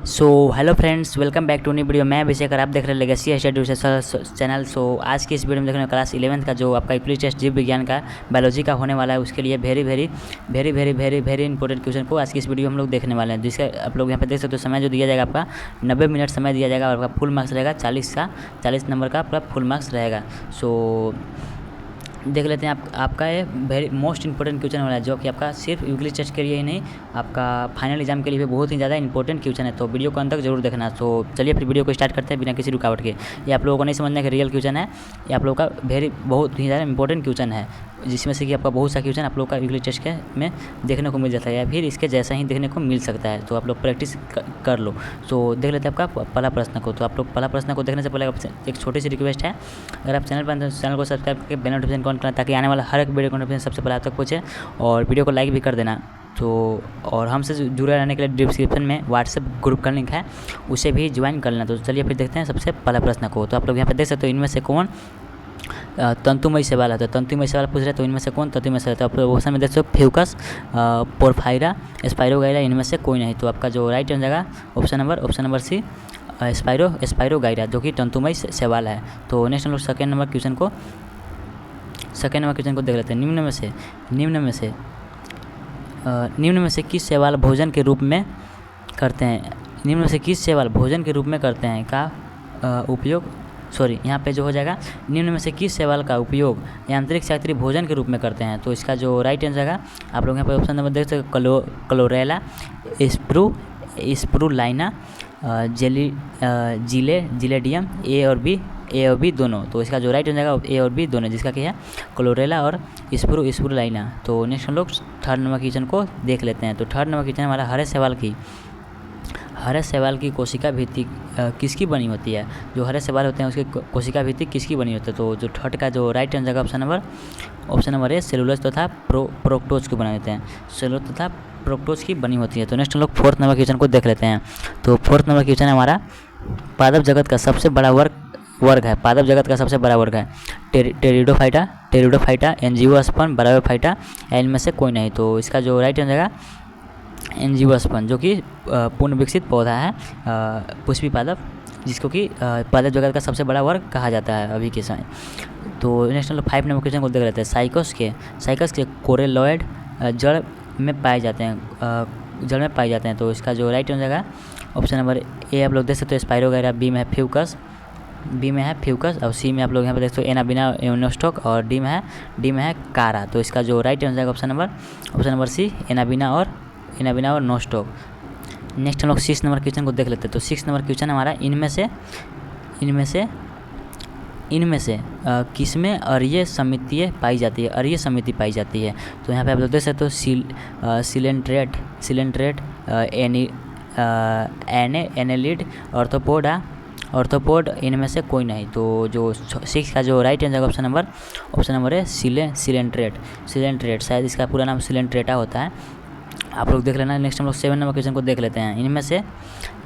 So hello friends, welcome back to new video. मैं अभिषेक और आप देख रहे हैं लेगेसी एजुकेशन चैनल। सो आज की इस वीडियो में देखने क्लास 11th का जो आपका यूपी टेस्ट जीव विज्ञान का बायोलॉजी का होने वाला है, उसके लिए वेरी इंपॉर्टेंट क्वेश्चन को आज की इस वीडियो में हम लोग देखने वाले हैं। जिसका आप लोग यहाँ पे देख सकते हो, समय जो दिया जाएगा आपका 90 मिनट समय दिया जाएगा और आपका फुल मार्क्स रहेगा 40 नंबर का आपका फुल मार्क्स रहेगा। सो देख लेते हैं आपका ये वेरी मोस्ट इंपॉर्टेंट क्वेश्चन हो रहा है, जो कि आपका सिर्फ यूक्लिड टेस्ट के लिए ही नहीं, आपका फाइनल एग्जाम के लिए भी बहुत ही ज़्यादा इंपॉर्टेंट क्वेश्चन है। तो वीडियो को अंत तक जरूर देखना। तो चलिए फिर वीडियो को स्टार्ट करते हैं बिना किसी रुकावट के। ये आप लोगों को नहीं समझना कि रियल क्वेश्चन है, ये आप लोगों का बहुत ही ज़्यादा इंपॉर्टेंट क्वेश्चन है, जिसमें से कि आपका बहुत सा क्वेश्चन आप लोग का यूक्लिड टेस्ट के में देखने को मिल जाता है या फिर इसके जैसा ही देखने को मिल सकता है। तो आप लोग प्रैक्टिस कर लो। तो देख लेते हैं आपका पहला प्रश्न को। तो आप लोग पहला प्रश्न को देखने से पहले एक छोटी सी रिक्वेस्ट है, अगर आप चैनल पर तो चैनल को सब्सक्राइब करके बेल नोटिफिकेशन ऑन करना, ताकि आने वाला हर एक वीडियो का नोटिफिकेशन सबसे पहले आप तक पहुँचे, और वीडियो को लाइक भी कर देना। तो और हमसे जुड़े रहने के लिए डिस्क्रिप्शन में व्हाट्सएप ग्रुप का लिंक है, उसे भी ज्वाइन कर लेना। तो चलिए फिर देखते हैं सबसे पहला प्रश्न को। तो आप लोग यहाँ पर देख सकते हो, इनमें से कौन तंतुमय सवाल है। तो तंतुमय सवाल पूछ रहे हैं, तो इनमें से कौन तंतुमय सवाल है। तो आप ऑप्शन में देख सकते हो फ्यूकस, पोरफायरा, स्पाइरोगाइरा, इनमें से कोई नहीं। तो आपका जो राइट आंसर जाएगा ऑप्शन नंबर सी, स्पाइरोगाइरा, जो कि तंतुमय सवाल है। तो नेक्स्ट हम लोग सेकेंड नंबर क्वेश्चन को देख लेते हैं। निम्न में से किस सवाल भोजन के रूप में करते हैं। निम्न में से किस सवाल भोजन के रूप में करते हैं का उपयोग, यहाँ पे जो हो जाएगा, निम्न में से किस शैवाल का उपयोग यांत्रिक शास्त्रीय भोजन के रूप में करते हैं। तो इसका जो राइट आंसर है, आप लोग यहाँ पे ऑप्शन नंबर देख सकते हो, क्लोरेला, स्प्रूलाइना, जिलेडियम, ए और बी दोनों। तो इसका जो राइट आंसर है ए और बी दोनों, जिसका क्या है क्लोरेला और स्प्रूलाइना। तो नेक्स्ट हम लोग थर्ड नंबर क्वेश्चन को देख लेते हैं। तो थर्ड नंबर क्वेश्चन हमारा हरे शैवाल की कोशिका भित्ति किसकी बनी होती है। जो हरे शैवाल होते हैं उसकी कोशिका भित्ति किसकी बनी होती है। तो जो थर्ड का जो राइट आंसर है ऑप्शन नंबर ए, सेलुलोज तथा प्रोक्टोज की बने होते हैं। सेलुलोज तथा प्रोक्टोज की बनी होती है। तो नेक्स्ट हम लोग फोर्थ नंबर क्वेश्चन को देख लेते हैं। तो फोर्थ नंबर क्वेश्चन हमारा पादप जगत का सबसे बड़ा वर्ग है। पादप जगत का सबसे बड़ा वर्ग है टेरिडोफाइटा, एंजियोस्पर्म, ब्रायोफाइटा, इनमें से कोई नहीं। तो इसका जो राइट आंसर है एंजियोस्पर्म, जो कि पूर्ण विकसित पौधा है, पुष्पी पादप, जिसको कि पादप जगत का सबसे बड़ा वर्ग कहा जाता है अभी के समय। तो नेक्स्ट हम लोग 5 नंबर क्वेश्चन को देख लेते हैं। साइकस के कोरेलॉइड जड़ में पाए जाते हैं। तो इसका जो राइट आंसर है ऑप्शन नंबर ए, आप लोग देख सकते हो स्पाइरोगाइरा, बी में है फ्यूकस और सी में आप लोग यहाँ पे देख सकते हो एनाबिना एनोस्टॉक, और डी में है कारा। तो इसका जो राइट आंसर है ऑप्शन नंबर सी, एनाबिना और नोस्टॉक। नेक्स्ट हम लोग 6 नंबर क्वेश्चन को देख लेते हैं। तो 6 नंबर क्वेश्चन हमारा इनमें से किसमें अरीय समिति पाई जाती है। तो यहाँ पे आप लोग देख सकते हो सिलेंट्रेट, एनेलिड, ऑर्थोपोड, इनमें से कोई नहीं। तो जो 6 का जो राइट आंसर ऑप्शन नंबर है सिलेंट्रेट, शायद इसका पूरा नाम सिलेंट्रेटा होता है, आप लोग देख लेना। नेक्स्ट हम लोग 7 नंबर क्वेश्चन को देख लेते हैं।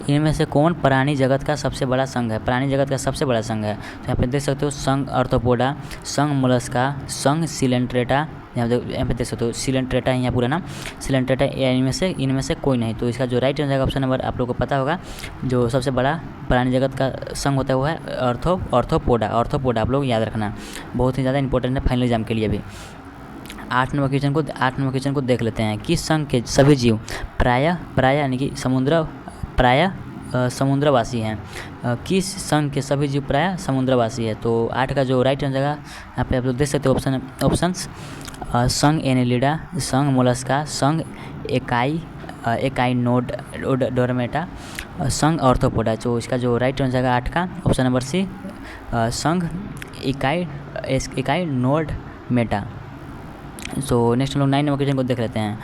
इनमें से कौन प्राणी जगत का सबसे बड़ा संघ है। तो यहाँ पे देख सकते हो संघ आर्थ्रोपोडा, संघ मोलस्का, संघ सिलेंट्रेटा, यहाँ पे देख सकते हो सिलेंट्रेटा है यहाँ पूरा नाम सिलेंट्रेटा, इनमें से कोई नहीं। तो इसका जो राइट आंसर ऑप्शन नंबर, आप लोग को पता होगा, जो सबसे बड़ा प्राणी जगत का संघ होता है वो है ऑर्थोपोडा। आप लोग याद रखना, बहुत ही ज़्यादा इंपॉर्टेंट है फाइनल एग्जाम के लिए भी। 8 नंबर क्वेश्चन को देख लेते हैं। किस संघ के सभी जीव प्रायः यानी कि समुद्रवासी हैं। किस संघ के सभी जीव प्रायः समुद्रवासी है। तो 8 का जो राइट आंसर है यहाँ पे आप लोग देख सकते हो ऑप्शंस संघ एनेलिडा, संघ मोलस्का, संघ एकाइनोडर्मेटा, संघ ऑर्थोपोडा। तो इसका जो राइट आंसर है 8 का ऑप्शन नंबर सी, संघ एकाइनोडर्मेटा। सो नेक्स्ट हम लोग 9 नंबर क्वेश्चन को देख लेते हैं।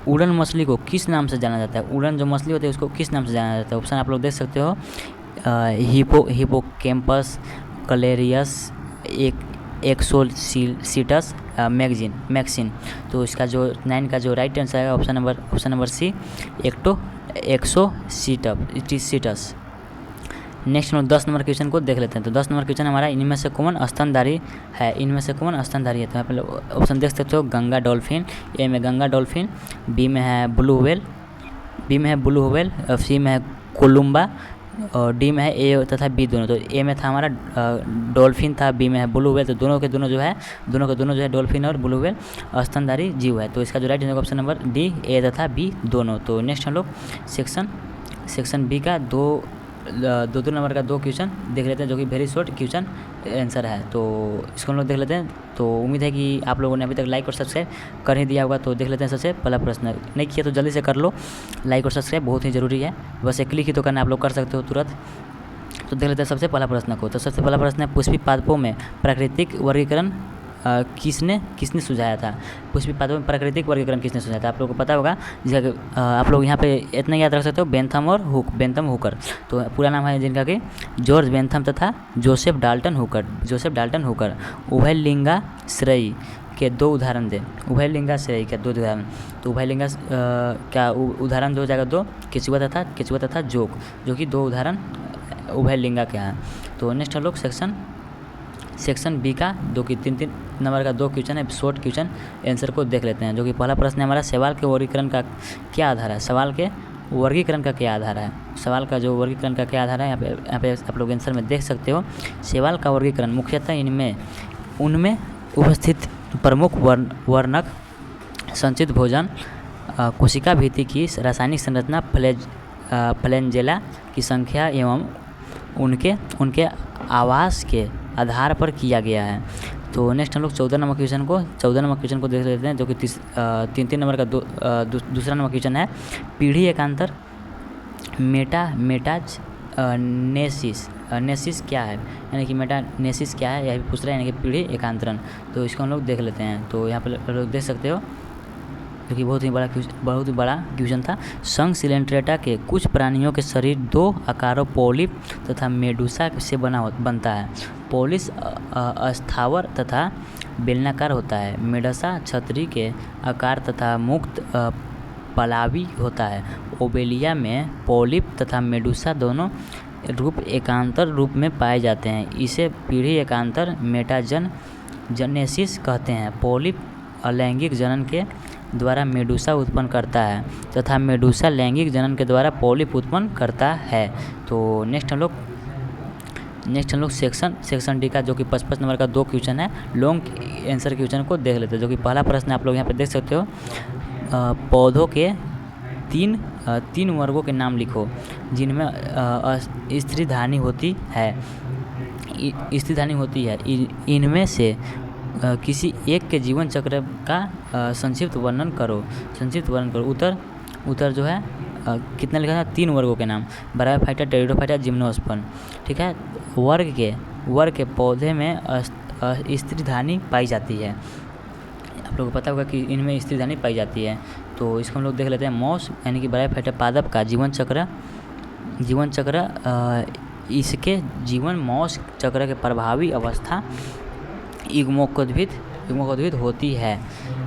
उड़न मछली को किस नाम से जाना जाता है। उड़न जो मछली होती है उसको किस नाम से जाना जाता है। ऑप्शन आप लोग देख सकते हो हिपोकैम्पस, कलेरियस, एक्सोसीटस, मैक्सिन। तो इसका जो 9 का जो राइट आंसर है ऑप्शन नंबर सी, एक्सोसीटस। नेक्स्ट हम 10 नंबर क्वेश्चन को देख लेते हैं। तो 10 नंबर क्वेश्चन हमारा इनमें से कौन स्तनधारी है। तो यहाँ पे ऑप्शन देख सकते हो गंगा डॉल्फिन, ए में गंगा डॉल्फिन, बी में है ब्लू व्हेल, सी में है कोलुम्बा, और डी में है ए तथा बी दोनों। तो ए में था हमारा डॉल्फिन था, बी में है ब्लू व्हेल। तो दोनों के दोनों जो है डॉल्फिन और ब्लू व्हेल स्तनधारी जीव है। तो इसका जो राइट ऑप्शन नंबर डी, ए तथा बी दोनों। तो नेक्स्ट हम लोग सेक्शन बी का दो नंबर का 2 क्वेश्चन देख लेते हैं, जो कि वेरी शॉर्ट क्वेश्चन आंसर है। तो इसको हम लोग देख लेते हैं। तो उम्मीद है कि आप लोगों ने अभी तक लाइक और सब्सक्राइब कर ही दिया होगा। तो देख लेते हैं सबसे पहला प्रश्न। नहीं किया तो जल्दी से कर लो, लाइक और सब्सक्राइब बहुत ही ज़रूरी है। बस एक क्लिक ही तो करना, आप लोग कर सकते हो तुरंत। तो देख लेते हैं सबसे पहला प्रश्न को। तो सबसे पहला प्रश्न है, पुष्पी पादपों में प्राकृतिक वर्गीकरण किसने सुझाया था? पुष्पी पादपों में प्राकृतिक वर्गीकरण किसने सुझाया था? आप लोगों को पता होगा, जिसका आप लोग यहाँ पे इतना याद रख सकते हो, बेंथम और बेंथम हुकर। तो पूरा नाम है जिनका कि जॉर्ज बेंथम तथा जोसेफ डाल्टन हुकर। उभयलिंगाश्रयी के 2 उदाहरण दें। उभयलिंगाश्रयी के 2 उदाहरण। तो उभयलिंगा क्या उदाहरण जो हो जाएगा 2, केचुआ तथा जोक, जो कि 2 उदाहरण उभयलिंगा के हैं। तो नेक्स्ट हम लोग सेक्शन बी का जो कि 3 नंबर का 2 क्वेश्चन है, शॉर्ट क्वेश्चन आंसर को देख लेते हैं। जो कि पहला प्रश्न है हमारा, शैवाल के वर्गीकरण का क्या आधार है? सवाल के वर्गीकरण का क्या आधार है? सवाल का जो वर्गीकरण का क्या आधार है, यहाँ पे आप लोग आंसर में देख सकते हो। शैवाल का वर्गीकरण मुख्यतः उनमें उपस्थित प्रमुख वर्णक, संचित भोजन, कोशिका भित्ति की रासायनिक संरचना, फ्लैजेला की संख्या एवं उनके आवास के आधार पर किया गया है। तो नेक्स्ट हम लोग 14 नंबर क्वेश्चन को देख लेते हैं, जो कि 3 नंबर का दूसरा नंबर क्वेश्चन है। पीढ़ी एकांतर मेटाज नेसिस क्या है? यानी कि मेटानेसिस क्या है, यह भी पूछ रहा है, यानी कि पीढ़ी एकांतरण। तो इसको हम लोग देख लेते हैं। तो यहाँ पर लोग देख सकते हो, जो कि बहुत ही बड़ा क्वेश्चन था। संघ सिलेंट्रेटा के कुछ प्राणियों के शरीर 2 आकारों पोलिप तथा मेडुसा से बनता है। पोलिस अस्थावर तथा बेलनाकार होता है। मेडुसा छतरी के आकार तथा मुक्त पलावी होता है। ओबेलिया में पोलिप तथा मेडुसा दोनों रूप एकांतर रूप में पाए जाते हैं। इसे पीढ़ी एकांतर मेटाजनेसिस कहते हैं। पोलिप अलैंगिक जनन के द्वारा मेडुसा उत्पन्न करता है तथा मेडुसा लैंगिक जनन के द्वारा पोलिप उत्पन्न करता है। तो नेक्स्ट हम लोग सेक्शन डी का जो कि 55 नंबर का 2 क्वेश्चन है, लॉन्ग आंसर क्वेश्चन को देख लेते हैं। जो कि पहला प्रश्न आप लोग यहाँ पे देख सकते हो, पौधों के 3 वर्गों के नाम लिखो जिनमें स्त्रीधानी होती है। इनमें से किसी एक के जीवन चक्र का संक्षिप्त वर्णन करो। उत्तर जो है कितना लिखा था? 3 वर्गों के नाम, ब्रायोफाइटा, टेरिडोफाइटा, जिम्नोस्पर्म। ठीक है। वर्ग के पौधे में स्त्रीधानी पाई जाती है। आप लोगों को पता होगा कि इनमें स्त्रीधानी पाई जाती है। तो इसको हम लोग देख लेते हैं। मॉस यानी कि ब्रायोफाइटा पादप का जीवन चक्र इसके जीवन मॉस चक्र के प्रभावी अवस्था युग्मकोद्भिद होती है।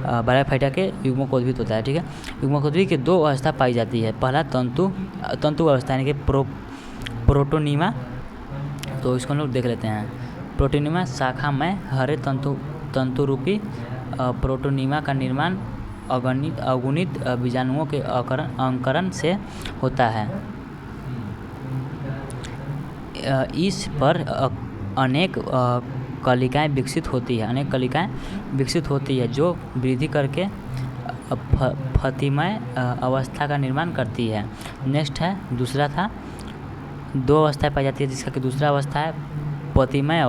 ब्रायोफाइटा के युग्मकोद्भिद होता है। ठीक है। युग्मकोद्भिद के 2 अवस्था पाई जाती है। पहला तंतु अवस्था यानी कि प्रोटोनीमा। तो इसको हम लोग देख लेते हैं। प्रोटोनीमा शाखा में हरे तंतु रूपी प्रोटोनीमा का निर्माण अगुणित बीजाणुओं के अंकुरण से होता है। इस पर अनेक कलिकाएं विकसित होती है जो वृद्धि करके फतिमय अवस्था का निर्माण करती है। नेक्स्ट है दूसरा था 2 अवस्थाएं पाई जाती है, जिसका कि दूसरा अवस्था है पतिमय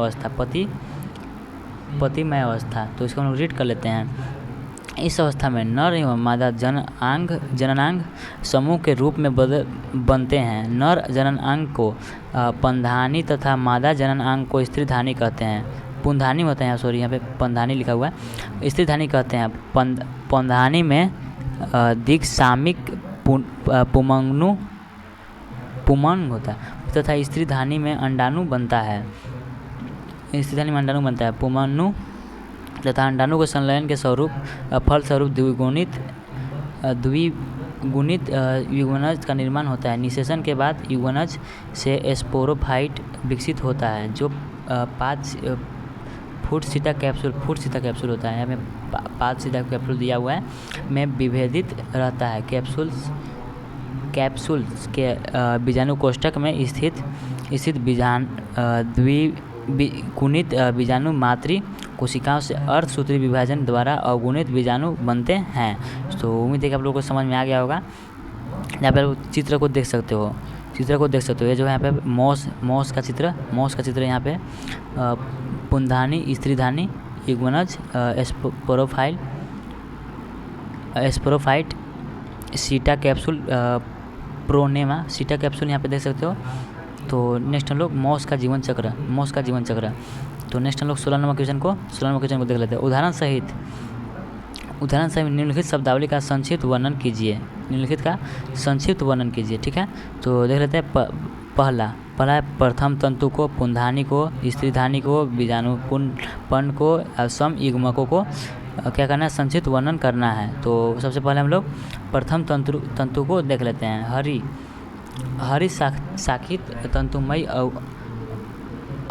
अवस्था। तो इसको हम लोग रीड कर लेते हैं। इस अवस्था में नर एवं मादा जननांग समूह के रूप में बनते हैं। नर जननांग को पंधानी तथा मादा जननांग को स्त्रीधानी कहते हैं। पुंधानी होता है यहाँ, सॉरी यहाँ पे पंधानी लिखा हुआ है, स्त्रीधानी कहते हैं। पंधानी में दिक्सामिक पुमंग होता है तथा स्त्रीधानी में अंडाणु बनता है। पुमंगनु तथा अंडाणु के संलयन के फलस्वरूप द्विगुणित युग्मनज का निर्माण होता है। निषेचन के बाद युग्मनज से स्पोरोफाइट विकसित होता है, जो 5 फुट सीधा कैप्सूल होता है। यहाँ पे 5 सीधा कैप्सूल दिया हुआ है, में विभेदित रहता है। कैप्सूल के बीजाणु कोष्ठक में स्थित द्विगुणित बीजाणु मातृ कोशिकाओं से अर्धसूत्री विभाजन द्वारा अवगुणित बीजाणु बनते हैं। तो उम्मीद है कि आप लोगों को समझ में आ गया होगा। यहाँ पर चित्र को देख सकते हो, ये जो है यहाँ पे मॉस का चित्र यहाँ पे पुंधानी स्त्रीधानी युग्मनज स्पोरोफाइट सीटा कैप्सूल प्रोनेमा सीटा कैप्सूल यहाँ पे देख सकते हो। तो नेक्स्ट हम लोग मॉस का जीवन चक्र। तो नेक्स्ट हम लोग 16 नंबर क्वेश्चन को देख लेते हैं। उदाहरण सहित निम्नलिखित शब्दावली का संक्षिप्त वर्णन कीजिए। ठीक है, तो देख लेते हैं। पहला है प्रथम तंतु को, पुंधानी को, स्त्रीधानी को, बीजाणु पर्ण को, सम युग्मकों को क्या करना है, संक्षिप्त वर्णन करना है। तो सबसे पहले हम लोग प्रथम तंतु को देख लेते हैं। हरि शाखित तंतुमयी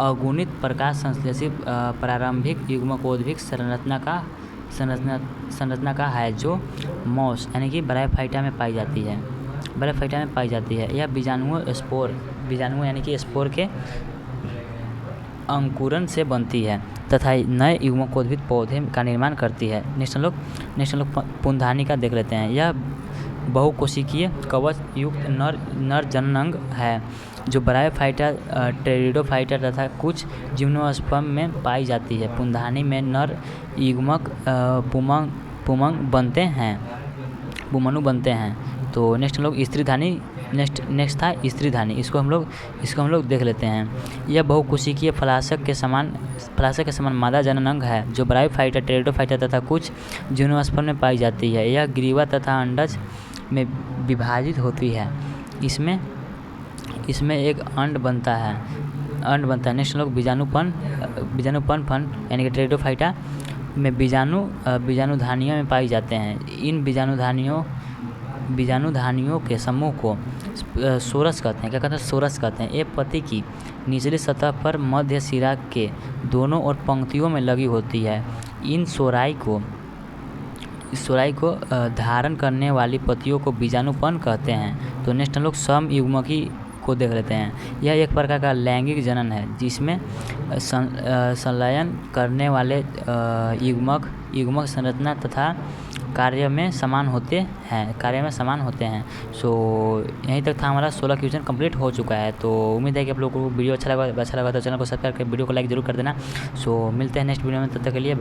अगुणित प्रकाश संश्लेषित प्रारंभिक युग्मकोद्भिद संरचना का है जो मॉस यानी कि ब्रायोफाइटा में पाई जाती है। यह बीजाणुओं यानी कि स्पोर के अंकुरन से बनती है तथा नए युग्मकोद्भिद पौधे का निर्माण करती है। नेक्स्ट हम लोग पुंधानी का देख लेते हैं। यह बहुकोशिकीय कवच युक्त नर जननांग है जो ब्रायोफाइटा, टेरिडोफाइटा तथा कुछ जिम्नोस्पर्म में पाई जाती है। पुंधानी में नर युग्मक पुमनु बनते हैं। तो नेक्स्ट हम लोग नेक्स्ट था स्त्रीधानी। इसको हम लोग देख लेते हैं। यह बहुकोशिकीय फलाशक के समान मादा जननांग है जो ब्रायोफाइटा, टेरिडोफाइटा तथा कुछ जिम्नोस्पर्म में पाई जाती है। यह ग्रीवा तथा अंडज में विभाजित होती है। इसमें एक अंड बनता है। नेक्स्ट लोग बीजाणुपर्ण फंड यानी कि टेरिडोफाइटा में बीजाणुधानियों में पाई जाते हैं। इन बीजाणुधानियों के समूह को सोरस कहते हैं। क्या कहते हैं? सोरस कहते हैं। ये पत्ती की निचली सतह पर मध्य सिरा के दोनों ओर पंक्तियों में लगी होती है। इन सोराई को धारण करने वाली पत्तियों को बीजाणुपर्ण कहते हैं। तो नेक्स्ट हम लोग सम युग्मकी को देख लेते हैं। यह एक प्रकार का लैंगिक जनन है जिसमें संलयन करने वाले युग्मक संरचना तथा कार्य में समान होते हैं। सो यहीं तक था हमारा 16 क्वेश्चन कंप्लीट हो चुका है। तो उम्मीद है कि आप लोगों को वीडियो अच्छा लगा तो चैनल को सब्सक्राइब करके वीडियो को लाइक जरूर कर देना। सो मिलते हैं नेक्स्ट वीडियो में, तब तक के लिए।